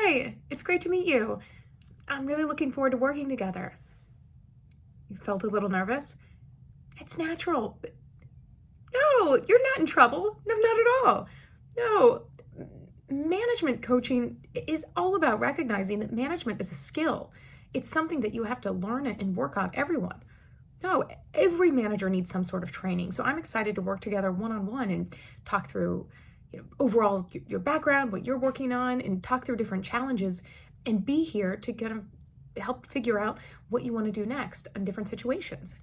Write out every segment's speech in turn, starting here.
Hi, it's great to meet you. I'm really looking forward to working together. You felt a little nervous? It's natural. No, you're not in trouble. No, not at all. No, management coaching is all about recognizing that management is a skill. It's something that you have to learn and work on, everyone. No, every manager needs some sort of training. So I'm excited to work together one-on-one and talk through, overall your background, what you're working on, and talk through different challenges and be here to kind of help figure out what you want to do next in different situations.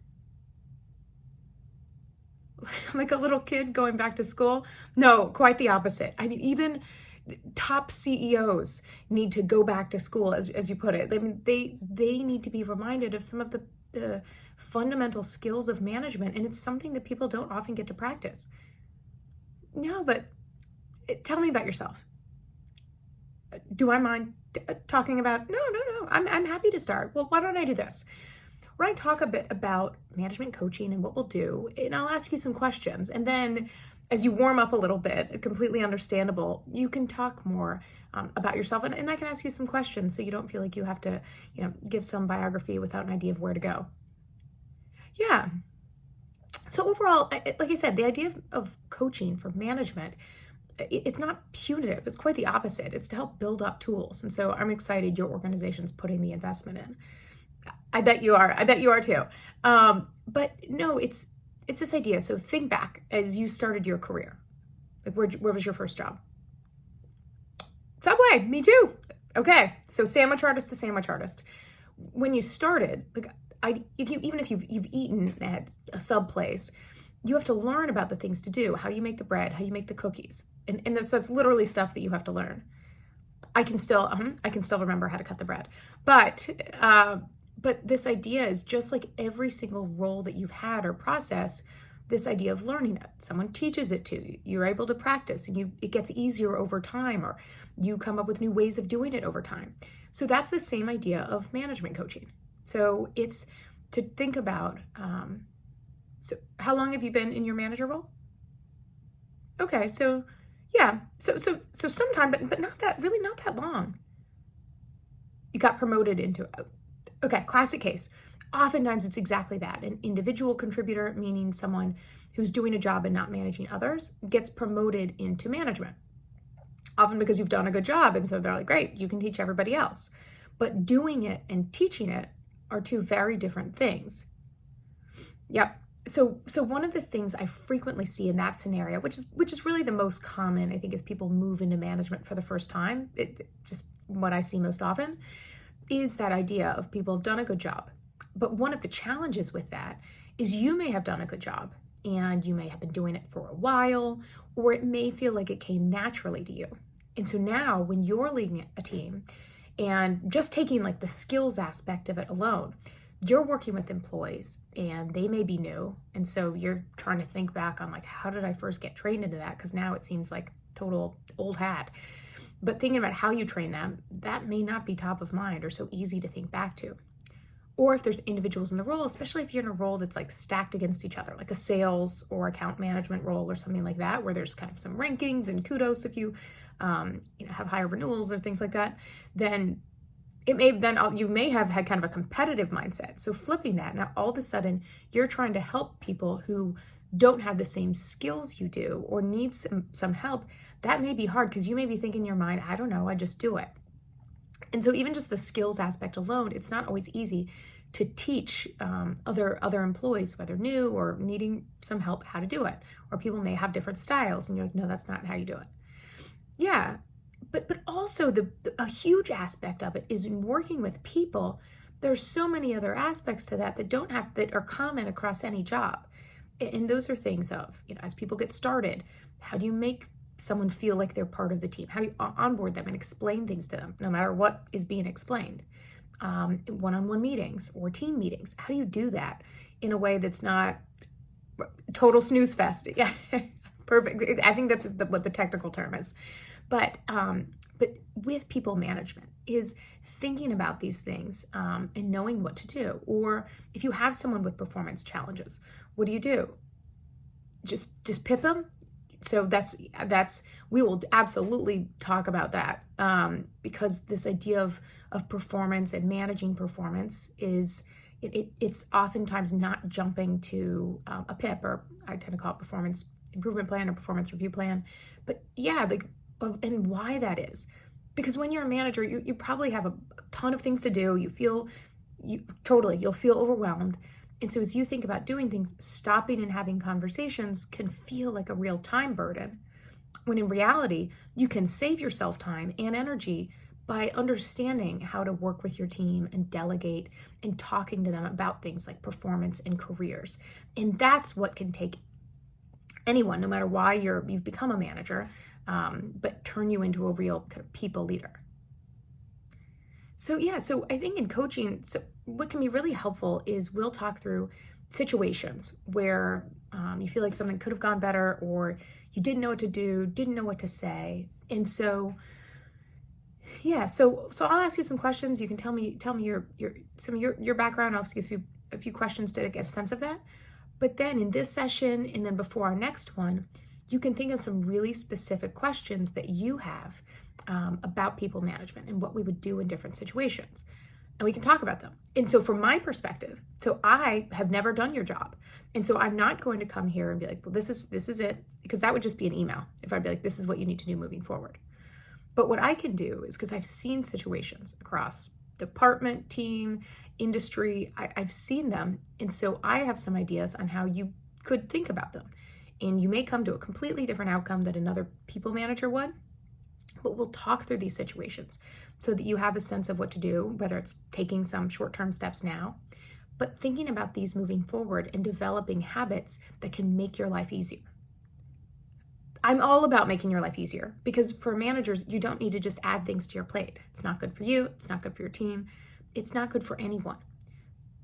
Like a little kid going back to school? No, quite the opposite. I mean, even top CEOs need to go back to school, as you put it. I mean, they need to be reminded of some of the fundamental skills of management, and it's something that people don't often get to practice. No, but tell me about yourself. Do I mind talking about? No. I'm happy to start. Well, why don't I do this? We're going to talk a bit about management coaching and what we'll do, and I'll ask you some questions. And then as you warm up a little bit, completely understandable, you can talk more about yourself, and I can ask you some questions so you don't feel like you have to, give some biography without an idea of where to go. Yeah. So overall, like I said, the idea of coaching for management, it's not punitive. It's quite the opposite. It's to help build up tools. And so I'm excited your organization's putting the investment in. I bet you are. I bet you are too. But no, it's this idea. So think back as you started your career. Like where was your first job? Subway. Me too. Okay. So sandwich artist to sandwich artist. When you started, like even if you've eaten at a sub place, you have to learn about the things to do, how you make the bread, how you make the cookies. And that's literally stuff that you have to learn. I can still remember how to cut the bread. But this idea is just like every single role that you've had or process, this idea of learning it. Someone teaches it to you. You're able to practice, and it gets easier over time, or you come up with new ways of doing it over time. So that's the same idea of management coaching. So it's to think about, so how long have you been in your manager role? Okay, so yeah, so sometime, but not that long. You got promoted into, okay, classic case. Oftentimes it's exactly that. An individual contributor, meaning someone who's doing a job and not managing others, gets promoted into management. Often because you've done a good job, and so they're like, great, you can teach everybody else. But doing it and teaching it are two very different things. Yep. So one of the things I frequently see in that scenario, which is really the most common, I think, as people move into management for the first time, just what I see most often, is that idea of people have done a good job. But one of the challenges with that is you may have done a good job and you may have been doing it for a while, or it may feel like it came naturally to you. And so now when you're leading a team and just taking like the skills aspect of it alone, you're working with employees and they may be new. And so you're trying to think back on like, how did I first get trained into that? Because now it seems like total old hat. But thinking about how you train them, that may not be top of mind or so easy to think back to. Or if there's individuals in the role, especially if you're in a role that's like stacked against each other, like a sales or account management role or something like that, where there's kind of some rankings and kudos if you, have higher renewals or things like that, then you may have had kind of a competitive mindset. So flipping that, now all of a sudden you're trying to help people who don't have the same skills you do or need some help. That may be hard because you may be thinking in your mind, I don't know, I just do it. And so even just the skills aspect alone, it's not always easy to teach other employees, whether new or needing some help, how to do it. Or people may have different styles and you're like, no, that's not how you do it. Yeah, but also a huge aspect of it is in working with people. There's so many other aspects to that that are common across any job. And those are things of, as people get started, how do you make someone feel like they're part of the team? How do you onboard them and explain things to them, no matter what is being explained? One-on-one meetings or team meetings. How do you do that in a way that's not total snooze fest? Yeah, perfect. I think that's what the technical term is. But with people management is thinking about these things and knowing what to do. Or if you have someone with performance challenges, what do? Just pip them? So we will absolutely talk about that, because this idea of performance and managing performance is it's oftentimes not jumping to a PIP, or I tend to call it performance improvement plan or performance review plan. But yeah, and why that is, because when you're a manager, you probably have a ton of things to do. You'll feel overwhelmed. And so as you think about doing things, stopping and having conversations can feel like a real time burden, when in reality, you can save yourself time and energy by understanding how to work with your team and delegate and talking to them about things like performance and careers. And that's what can take anyone, no matter why you've become a manager, but turn you into a real kind of people leader. So I think in coaching, what can be really helpful is we'll talk through situations where you feel like something could have gone better, or you didn't know what to do, didn't know what to say. And so I'll ask you some questions. You can tell me your background. I'll ask you a few questions to get a sense of that. But then in this session, and then before our next one, you can think of some really specific questions that you have about people management and what we would do in different situations. And we can talk about them. And so from my perspective, so I have never done your job. And so I'm not going to come here and be like, well, this is it, because that would just be an email if I'd be like, this is what you need to do moving forward. But what I can do is, because I've seen situations across department, team, industry, I've seen them. And so I have some ideas on how you could think about them. And you may come to a completely different outcome that another people manager would, but we'll talk through these situations so that you have a sense of what to do, whether it's taking some short-term steps now, but thinking about these moving forward and developing habits that can make your life easier. I'm all about making your life easier, because for managers, you don't need to just add things to your plate. It's not good for you. It's not good for your team. It's not good for anyone.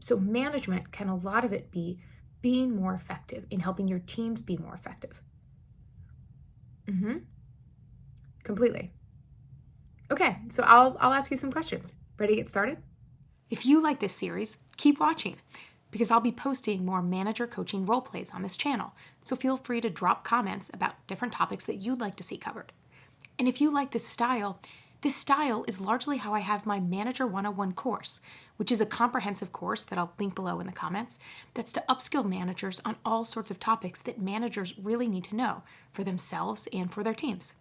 So management can, a lot of it be being more effective in helping your teams be more effective. Completely. Okay, so I'll ask you some questions. Ready to get started? If you like this series, keep watching, because I'll be posting more manager coaching role plays on this channel, so feel free to drop comments about different topics that you'd like to see covered. And if you like this style is largely how I have my Manager 101 course, which is a comprehensive course that I'll link below in the comments, that's to upskill managers on all sorts of topics that managers really need to know for themselves and for their teams.